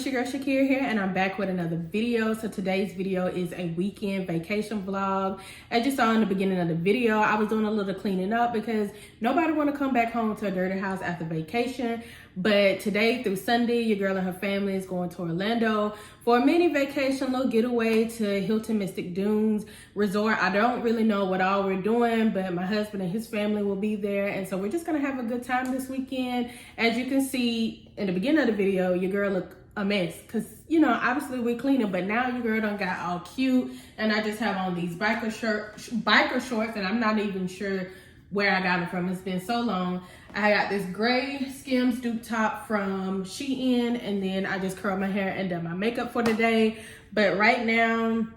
your girl Shakira here, and I'm back with another video. So today's video is a weekend vacation vlog. As you saw in the beginning of the video, I was doing a little cleaning up because nobody want to come back home to a dirty house after vacation. But today through Sunday, your girl and her family is going to Orlando for a mini vacation, little getaway to Hilton Mystic Dunes Resort. I don't really know what all we're doing, but my husband and his family will be there. And so we're just gonna have a good time this weekend. As you can see in the beginning of the video, your girl look a mess because, you know, obviously we're cleaning, but now your girl done got all cute. And I just have on these biker shorts, and I'm not even sure where I got it from. It's been so long. I got this gray Skims dupe top from Shein, and then I just curled my hair and done my makeup for the day. But right now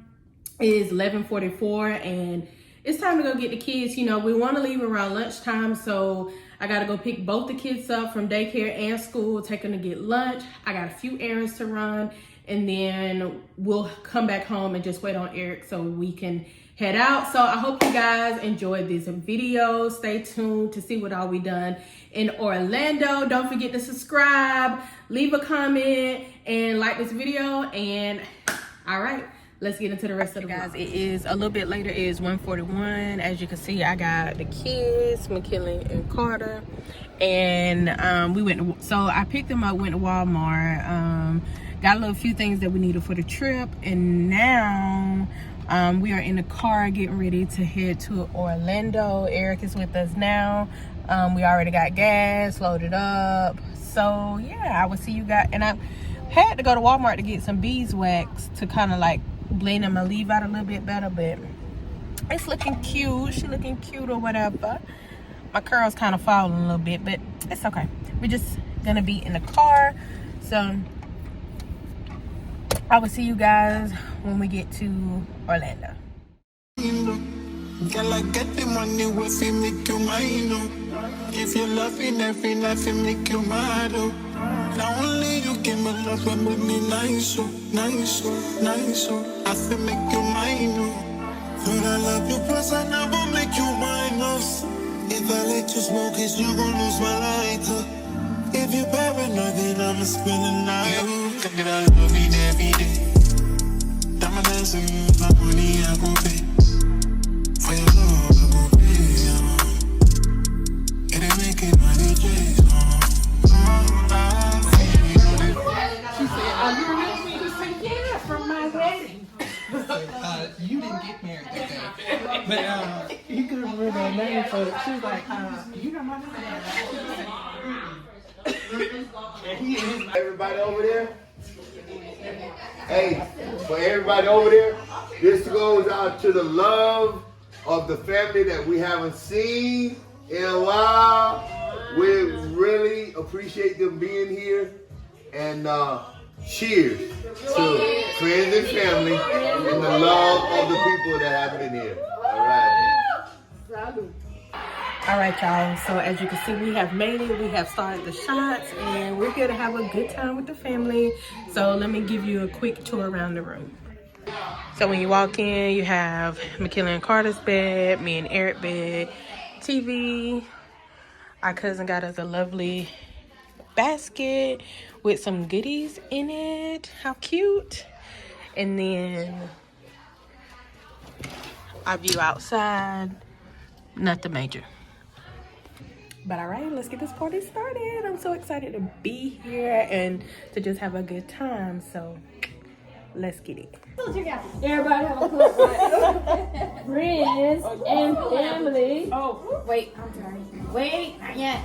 is 11:44 and it's time to go get the kids. You know, we want to leave around lunchtime, so I got to go pick both the kids up from daycare and school, take them to get lunch. I got a few errands to run, and then we'll come back home and just wait on Eric so we can head out. So I hope you guys enjoyed this video. Stay tuned to see what all we done in Orlando. Don't forget to subscribe, leave a comment, and like this video. And all right, let's get into the rest of the vlog. It is a little bit later. It is 1:41. As you can see, I got the kids, McKinley and Carter, and we went to, so I picked them up, went to Walmart, got a little few things that we needed for the trip, and now we are in the car getting ready to head to Orlando. Eric is with us now. We already got gas loaded up. So yeah, I will see you guys. And I had to go to Walmart to get some beeswax to kind of like blend my leave out a little bit better, but it's looking cute. She looking cute or whatever. My curls kind of falling a little bit, but it's okay. We're just gonna be in the car. So I will see you guys when we get to Orlando. Girl, I get the money with you, make you mine. If you're loving every night, you make you mad. Now only you give me love and make me nice, nice, nice. I feel make you mine. But I love you, plus I never make you minus. If I let you smoke it, you gon' lose my lighter. If you're paranoid, then I'ma spend the night. Think I love you every day. Diamond dancing, my money I go pay. For your love I go pay. It ain't making money chase. She said, "Are you ready me to say yeah from my wedding?" You didn't get married that day. But you couldn't remember her name, so she was like, you know my name. Everybody over there? Hey, for everybody over there, this goes out to the love of the family that we haven't seen in a while. We really appreciate them being here. And cheers to friends and family and the love of the people that have been here. All right. All right, y'all. So as you can see, we have made it. We have started the shots, and we're here to have a good time with the family. So let me give you a quick tour around the room. So when you walk in, you have McKinley and Carter's bed, me and Eric bed, TV. Our cousin got us a lovely basket with some goodies in it. How cute. And then our view outside, nothing major. But all right, let's get this party started. I'm so excited to be here and to just have a good time. So let's get it. Everybody have a good one. Friends and family. Oh, wait, I'm sorry. Wait, not yet.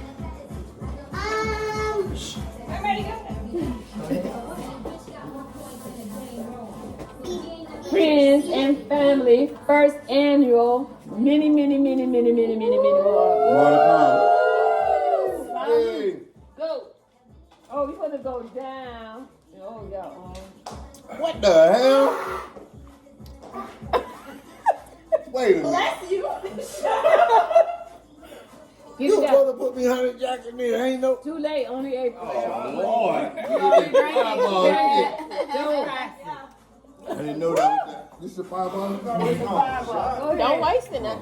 Friends and family. First annual mini walk. Hey. Go. Oh, we want to go down. Oh, yeah. What the hell? Wait a minute. Bless you. You were supposed to put me 100 jackets in there. Ain't no. Too late, only April. Oh, Lord. I didn't know that was that. This is a $5. Don't waste it now.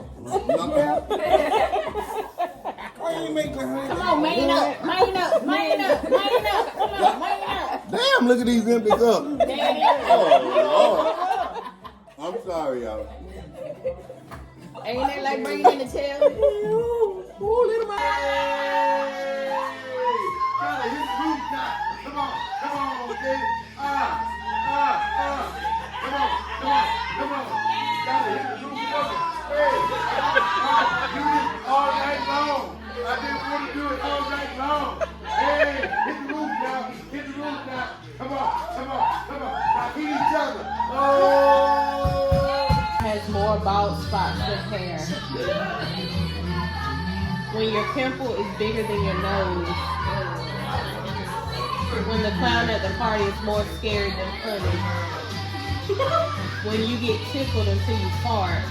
Why you make that? Come on, man up. Man up. Man up. Man up. Come on, man up. Damn, look at these empty cups. Oh, Lord. I'm sorry, y'all. Ain't that like bringing in the tail? Ooh, little man. Charlie, hit the rooftop. Come on, okay? Come on. Charlie, hit the rooftop. Hey, do this all night long. I didn't want to do it all night long. Hey, hit the roof now. Come on. Now hit each other. Oh. Has more bald spots than hair. When your pimple is bigger than your nose. When the clown at the party is more scary than funny. When you get tickled until you fart.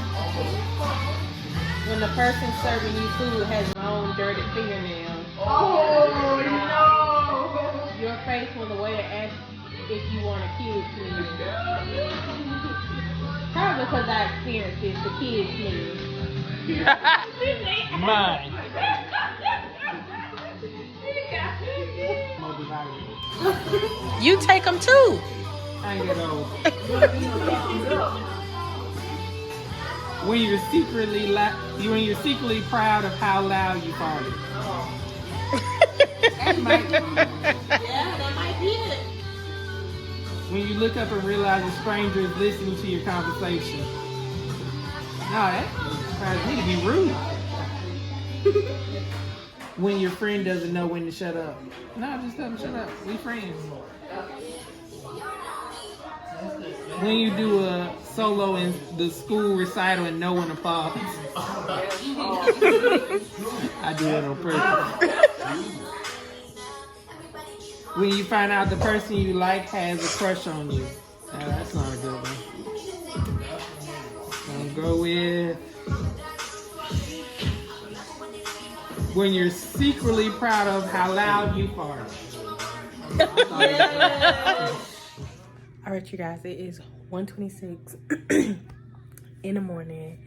When the person serving you food has long, dirty fingernails. Oh, no! Your face when the waiter asks if you want a kid's menu. Probably because I experienced this, the kids' menu. Mine. You take them too. I ain't get old. When you're secretly proud of how loud you farted. That might be it. When you look up and realize a stranger is listening to your conversation. No, that requires me to be rude. When your friend doesn't know when to shut up. No, just tell them shut up. We friends. When you do a solo in the school recital and no one applauds. I do it on purpose. When you find out the person you like has a crush on you. That's not a good one. I'll go with when you're secretly proud of how loud you fart. All right, you guys, it is 1:26 in the morning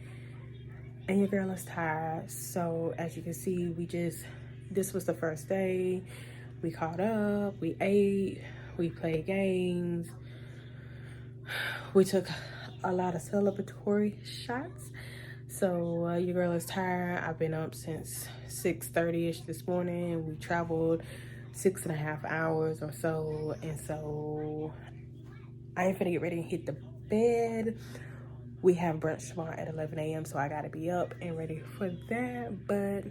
and your girl is tired. So as you can see, this was the first day. We caught up, we ate, we played games. We took a lot of celebratory shots. So your girl is tired. I've been up since 6:30ish this morning. We traveled 6.5 hours or so. And so I ain't finna get ready and hit the bed. We have brunch tomorrow at 11 a.m. so I gotta be up and ready for that. But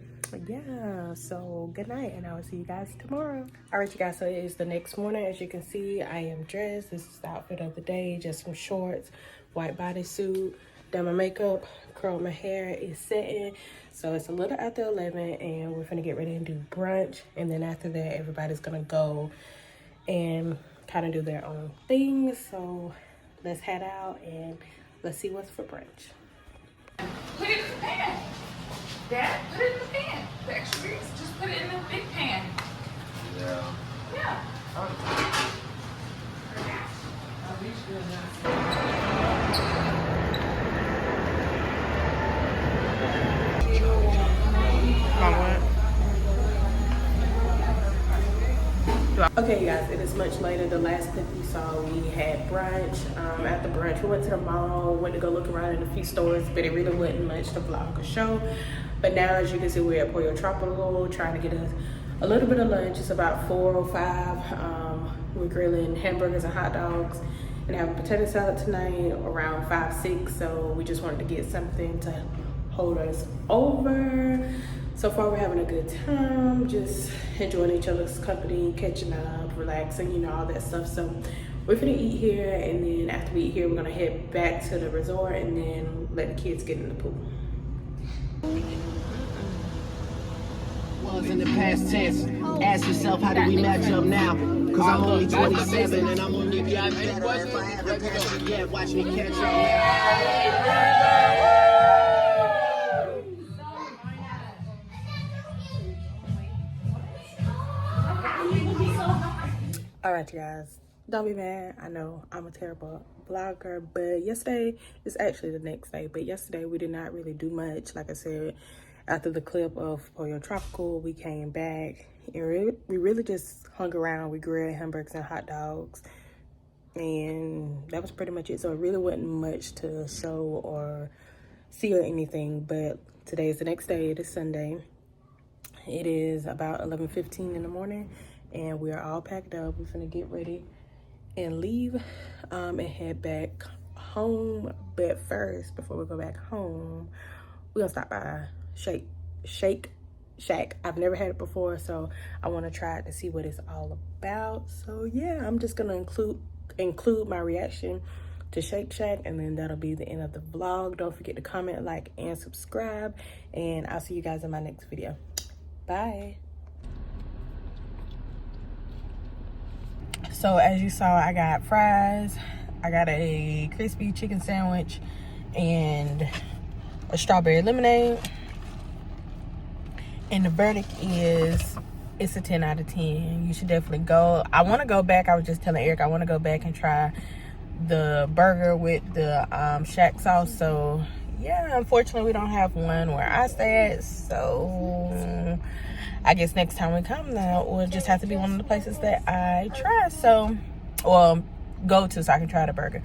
yeah, so good night and I will see you guys tomorrow. All right, you guys, so it is the next morning. As you can see, I am dressed. This is the outfit of the day, just some shorts, white bodysuit, done my makeup, curled my hair, is setting. So it's a little after 11 and we're gonna get ready and do brunch. And then after that, everybody's gonna go and kind of do their own thing. So let's head out and let's see what's for brunch. Put it in the pan. Dad, put it in the pan. The extra grease, just put it in the big pan. Yeah. Yeah. Okay, you guys, it is much later. The last clip you saw, we had brunch. After brunch, we went to the mall, went to go look around in a few stores, but it really wasn't much to vlog or show. But now, as you can see, we're at Pollo Tropical, trying to get us a little bit of lunch. It's about 4:05. We're grilling hamburgers and hot dogs and having potato salad tonight around 5, 6. So we just wanted to get something to hold us over. So far, we're having a good time, just enjoying each other's company, catching up, relaxing, you know, all that stuff. So we're gonna eat here, and then after we eat here, we're gonna head back to the resort and then let the kids get in the pool. Was in the past tense. Ask yourself, how do we match up now? Cause I'm only 27 and I'm only got better. If I haven't passed it yet, watch me catch up now. All right, you guys, don't be mad. I know I'm a terrible vlogger, but yesterday is actually the next day. But yesterday we did not really do much. Like I said, after the clip of Pollo Tropical, we came back. And we really just hung around. We grilled hamburgers and hot dogs, and that was pretty much it. So it really wasn't much to show or see or anything. But today is the next day. It is Sunday. It is about 11:15 in the morning, and we are all packed up. We're gonna get ready and leave and head back home. But first, before we go back home, we're gonna stop by Shake Shack. I've never had it before, so I want to try it to see what it's all about. So yeah, I'm just gonna include my reaction to Shake Shack, and then that'll be the end of the vlog. Don't forget to comment, like, and subscribe, and I'll see you guys in my next video. Bye. So as you saw, I got fries, I got a crispy chicken sandwich, and a strawberry lemonade. And the verdict is, it's a 10 out of 10. You should definitely go. I want to go back. I was just telling Eric, I want to go back and try the burger with the Shack sauce. So yeah, unfortunately we don't have one where I stay at, so I guess next time we come, that will just have to be one of the places that I try, so, well, go to, so I can try the burger.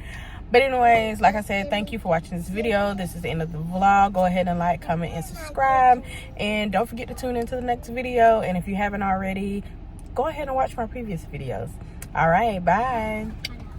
But anyways, like I said, thank you for watching this video. This is the end of the vlog. Go ahead and like, comment, and subscribe, and don't forget to tune into the next video. And if you haven't already, go ahead and watch my previous videos. All right, bye.